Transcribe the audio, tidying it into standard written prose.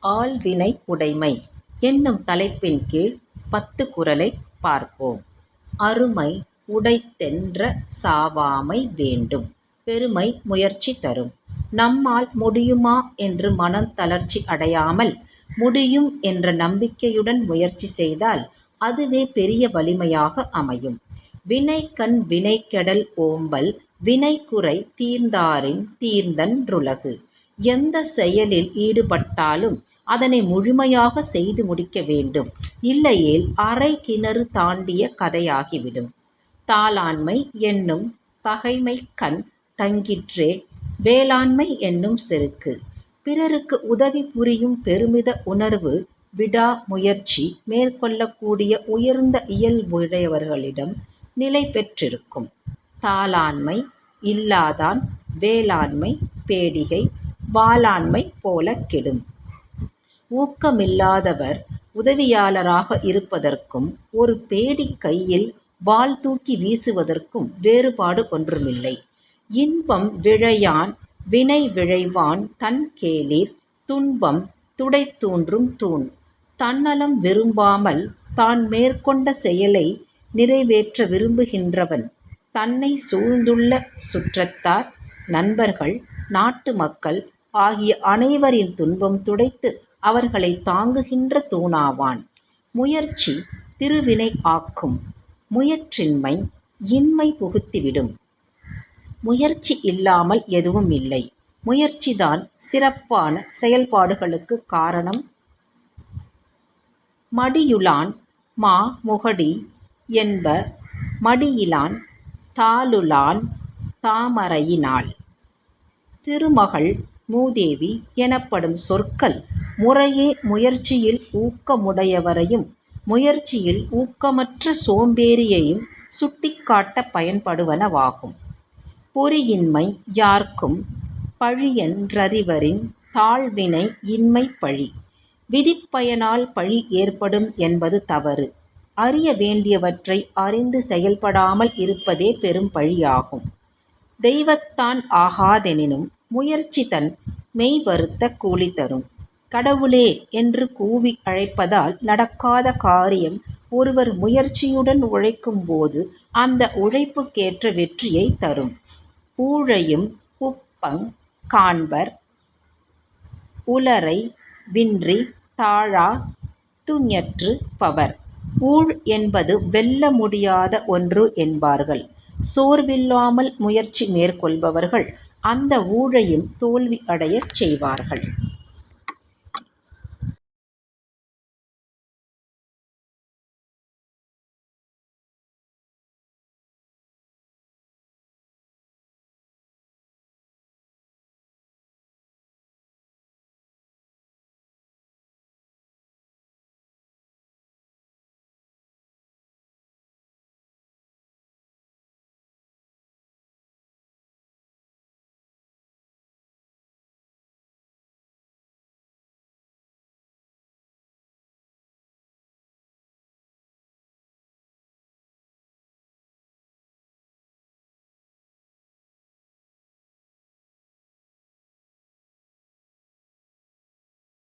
ஆள்வினை உடைமை என்னும் தலைப்பின் கீழ் 10 குறளைப் பார்ப்போம். அருமை உடைத்தென்ற சாவாமை வேண்டும். பெருமை முயற்சி தரும். நம்மால் முடியுமா என்று மனம் தளர்ச்சி அடையாமல், முடியும் என்ற நம்பிக்கையுடன் முயற்சி செய்தால் அதுவே பெரிய வலிமையாக அமையும். வினைக்கண் வினைக்கெடல் ஓம்பல் வினைக்குறை தீர்ந்தாரின் தீர்ந்தன்றுலகு. எந்த செயலில் ஈடுபட்டாலும் அதனை முழுமையாக செய்து முடிக்க வேண்டும். இல்லையேல் அரை கிணறு தாண்டிய கதையாகிவிடும். தாளாண்மை என்னும் தகைமைக்கண் தங்கிற்றே வேளாண்மை என்னும் செருக்கு. பிறருக்கு உதவி புரியும் பெருமித உணர்வு விடா முயற்சி மேற்கொள்ளக்கூடிய உயர்ந்த இயல்புடையவர்களிடம் நிலை பெற்றிருக்கும். தாளாண்மை இல்லாதான் வேளாண்மை பேடிகை வாளாண்மை போலக் கெடும். ஊக்கமில்லாதவர் உதவியாளராக இருப்பதற்கும் ஒரு பேடி கையில் வாள் தூக்கி வீசுவதற்கும் வேறுபாடு ஒன்றுமில்லை. இன்பம் விழையான் வினை விழைவான் தன் கேளிர் துன்பம் துடைத்தூன்றும் தூண். தன்னலம் விரும்பாமல் தான் மேற்கொண்ட செயலை நிறைவேற்ற விரும்புகின்றவன் தன்னை சூழ்ந்துள்ள சுற்றத்தார், நண்பர்கள், நாட்டு மக்கள் ஆகிய அனைவரின் துன்பம் துடைத்து அவர்களை தாங்குகின்ற தூணாவான். முயற்சி திருவினை ஆக்கும். முயற்றின்மை இன்மை புகுத்திவிடும். முயற்சி இல்லாமல் எதுவும் இல்லை. முயற்சிதான் சிறப்பான செயல்பாடுகளுக்கு காரணம். மடியுளான் மா முகடி என்ப மடியிலான் தாளுலான் தாமரையினாள். திருமகள் மூதேவி எனப்படும் சொற்கள் முறையே முயற்சியில் ஊக்கமுடையவரையும் முயற்சியில் ஊக்கமற்ற சோம்பேறியையும் சுட்டிக்காட்ட பயன்படுவனவாகும். பொறியின்மை யார்க்கும் பழியென்றறிவரின் தாழ்வினை இன்மை பழி. விதிப்பயனால் பழி ஏற்படும் என்பது தவறு. அறிய வேண்டியவற்றை அறிந்து செயல்படாமல் இருப்பதே பெரும் பழியாகும். தெய்வத்தான் ஆகாதெனினும் முயற்சி தன் மெய் வருத்த கூலி தரும். கடவுளே என்று கூவி அழைப்பதால் நடக்காத காரியம் ஒருவர் முயற்சியுடன் உழைக்கும்போது அந்த உழைப்புக்கேற்ற வெற்றியை தரும். ஊழையும் உப்பங் காண்பர் உலரை வின்றி தாழா துஞற்று பவர். ஊழ் என்பது வெல்ல முடியாத ஒன்று என்பார்கள். சோர்வில்லாமல் முயற்சி மேற்கொள்பவர்கள் அந்த ஊழையும் தோல்வி அடையச் செய்வார்கள்.